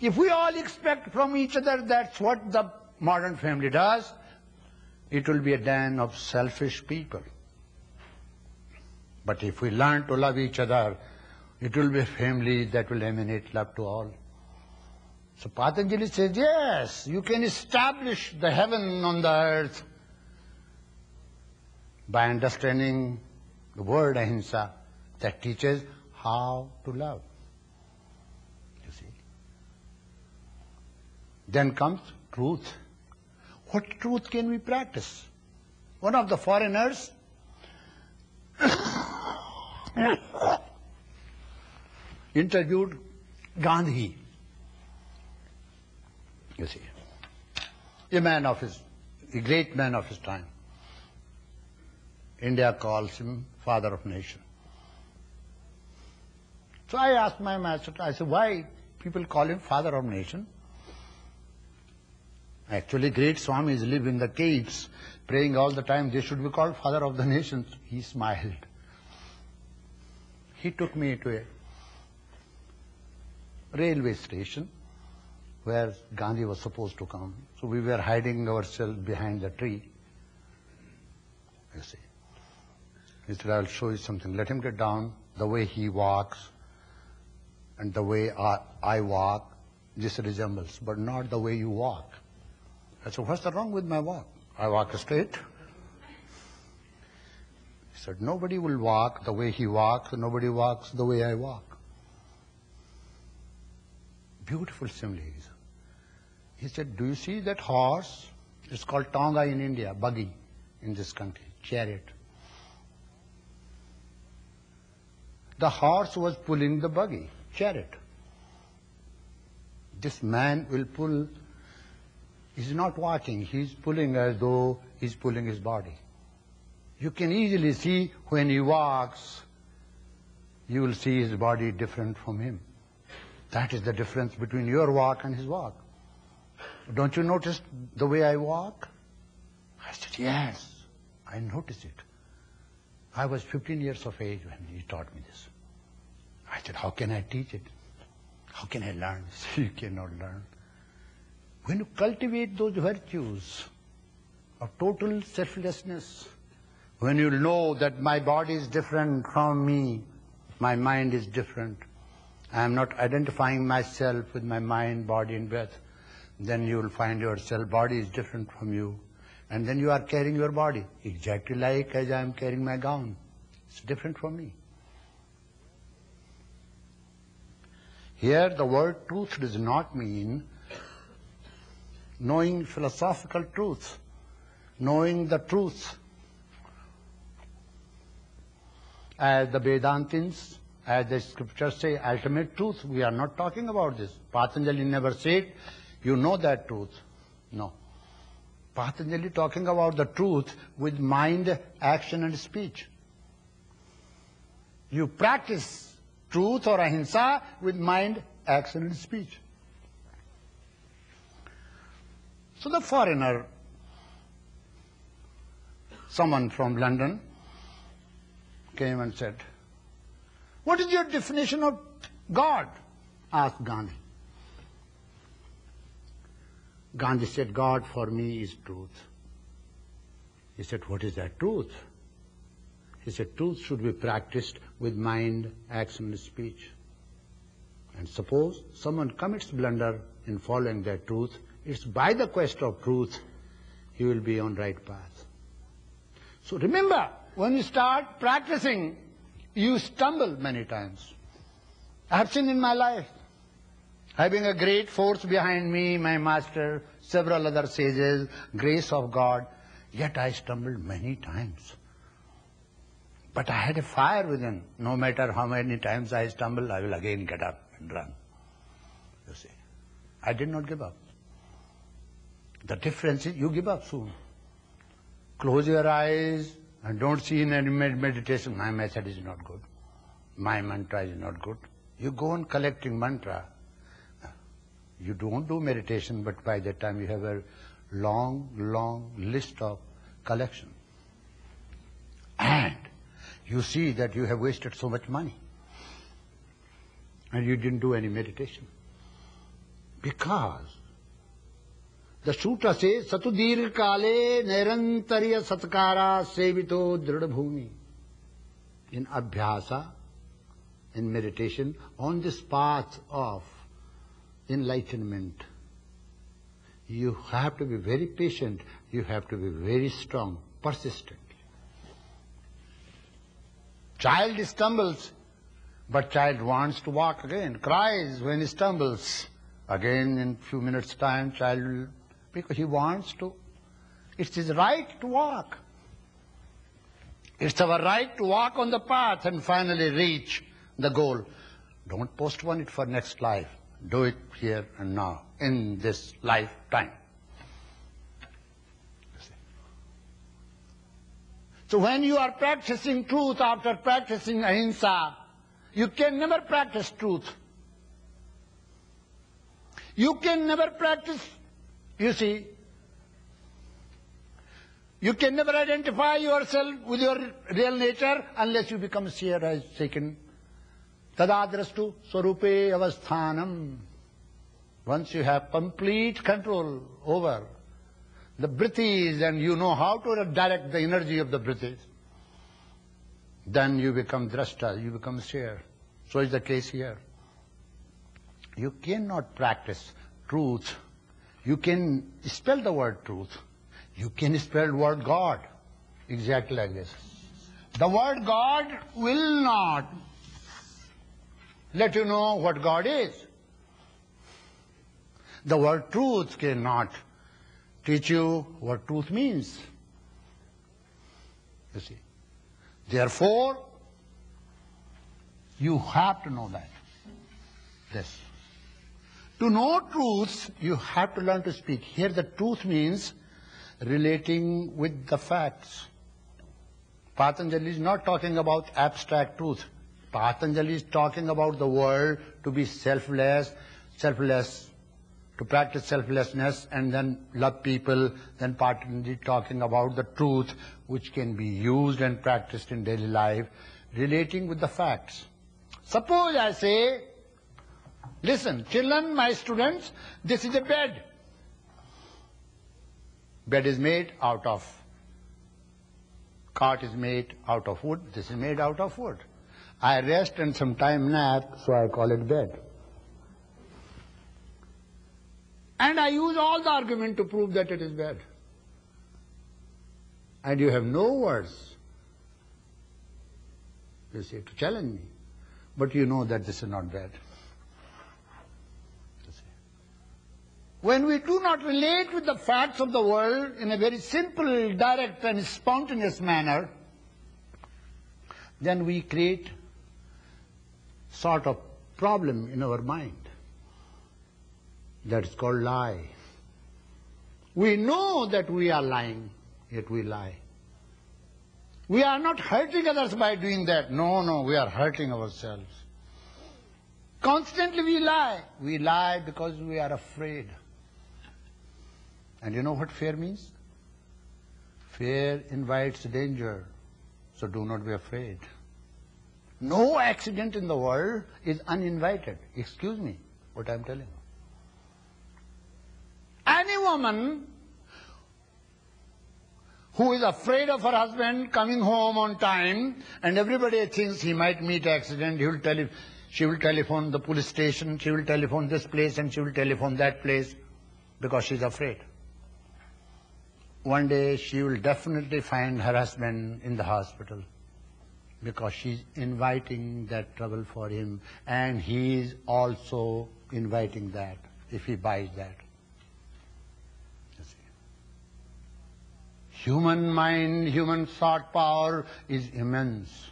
If we all expect from each other that's what the modern family does, it will be a den of selfish people. But if we learn to love each other, it will be a family that will emanate love to all. So Patanjali says, yes, you can establish the heaven on the earth by understanding the word ahimsa that teaches how to love. You see. Then comes truth. What truth can we practice? One of the foreigners interviewed Gandhi. You see, a great man of his time. India calls him father of nation. So I asked my master, I said, why people call him father of nation? Actually, great Swamis live in the caves, praying all the time. They should be called father of the nations. He smiled. He took me to a railway station where Gandhi was supposed to come. So we were hiding ourselves behind the tree. You see. He said, I'll show you something. Let him get down. The way he walks and the way I walk, this resembles, but not the way you walk. I said, what's the wrong with my walk? I walk straight. He said, nobody will walk the way he walks, and nobody walks the way I walk. Beautiful similes. He said, do you see that horse? It's called tonga in India, buggy in this country, chariot. The horse was pulling the buggy, chariot. This man will pull. He's not walking, he's pulling as though he's pulling his body. You can easily see when he walks, you will see his body different from him. That is the difference between your walk and his walk. Don't you notice the way I walk? I said, yes, I notice it. I was 15 years of age when he taught me this. I said, how can I teach it? How can I learn? You cannot learn. When you cultivate those virtues of total selflessness, when you know that my body is different from me, my mind is different, I am not identifying myself with my mind, body and breath, then you will find yourself, body is different from you. And then you are carrying your body, exactly like as I am carrying my gown. It's different from me. Here the word truth does not mean knowing philosophical truth, knowing the truth. As the Vedantins, as the scriptures say, ultimate truth, we are not talking about this. Patanjali never said, you know that truth. No. Patanjali talking about the truth with mind, action and speech. You practice truth or ahimsa with mind, action and speech. So the foreigner, someone from London, came and said, what is your definition of God? Asked Gandhi. Gandhi said, God for me is truth. He said, what is that truth? He said, truth should be practiced with mind, action, and speech. And suppose someone commits blunder in following that truth, it's by the quest of truth he will be on right path. So remember, when you start practicing, you stumble many times. I have seen in my life, having a great force behind me, my master, several other sages, grace of God, yet I stumbled many times. But I had a fire within. No matter how many times I stumble, I will again get up and run. You see, I did not give up. The difference is you give up soon. Close your eyes and don't see in any meditation, my method is not good. My mantra is not good. You go on collecting mantra. You don't do meditation, but by that time you have a long, long list of collection. And you see that you have wasted so much money. And you didn't do any meditation. Because the sutra says, Satudir kale nairantarya satkara sevito dridabhumi. In abhyasa, in meditation, on this path of enlightenment, you have to be very patient, you have to be very strong, persistent. Child stumbles, but child wants to walk again, cries when he stumbles. Again, in few minutes' time, child will, because he wants to. It's his right to walk. It's our right to walk on the path and finally reach the goal. Don't postpone it for next life. Do it here and now, in this lifetime. So when you are practicing truth after practicing ahimsa, you can never practice truth. You can never practice, you see, you can never identify yourself with your real nature unless you become seer, as taken. Tadadrastu swarupe avasthanam. Once you have complete control over the breathes and you know how to direct the energy of the breathes, then you become drashta, you become seer. So is the case here. You cannot practice truth. You can spell the word truth. You can spell the word God. Exactly like this. The word God will not let you know what God is. The word truth cannot teach you what truth means. You see. Therefore, you have to know that. This. To know truths, you have to learn to speak. Here the truth means relating with the facts. Patanjali is not talking about abstract truth. Patanjali is talking about the world to be selfless, to practice selflessness and then love people. Then Patanjali is talking about the truth which can be used and practiced in daily life, relating with the facts. Suppose I say, listen, children, my students, this is a bed. Bed is made out of, cot is made out of wood, this is made out of wood. I rest and sometime nap, so I call it bed. And I use all the argument to prove that it is bed. And you have no words, you see, to challenge me. But you know that this is not bed. When we do not relate with the facts of the world in a very simple, direct and spontaneous manner, then we create sort of problem in our mind. That is called lie. We know that we are lying, yet we lie. We are not hurting others by doing that. No, we are hurting ourselves. Constantly we lie. We lie because we are afraid. And you know what fear means? Fear invites danger, so do not be afraid. No accident in the world is uninvited. Excuse me, what I am telling you. Any woman who is afraid of her husband coming home on time and everybody thinks he might meet accident, she will telephone the police station, she will telephone this place and she will telephone that place because she is afraid. One day she will definitely find her husband in the hospital because she is inviting that trouble for him and he is also inviting that if he buys that. Human mind, human thought power is immense.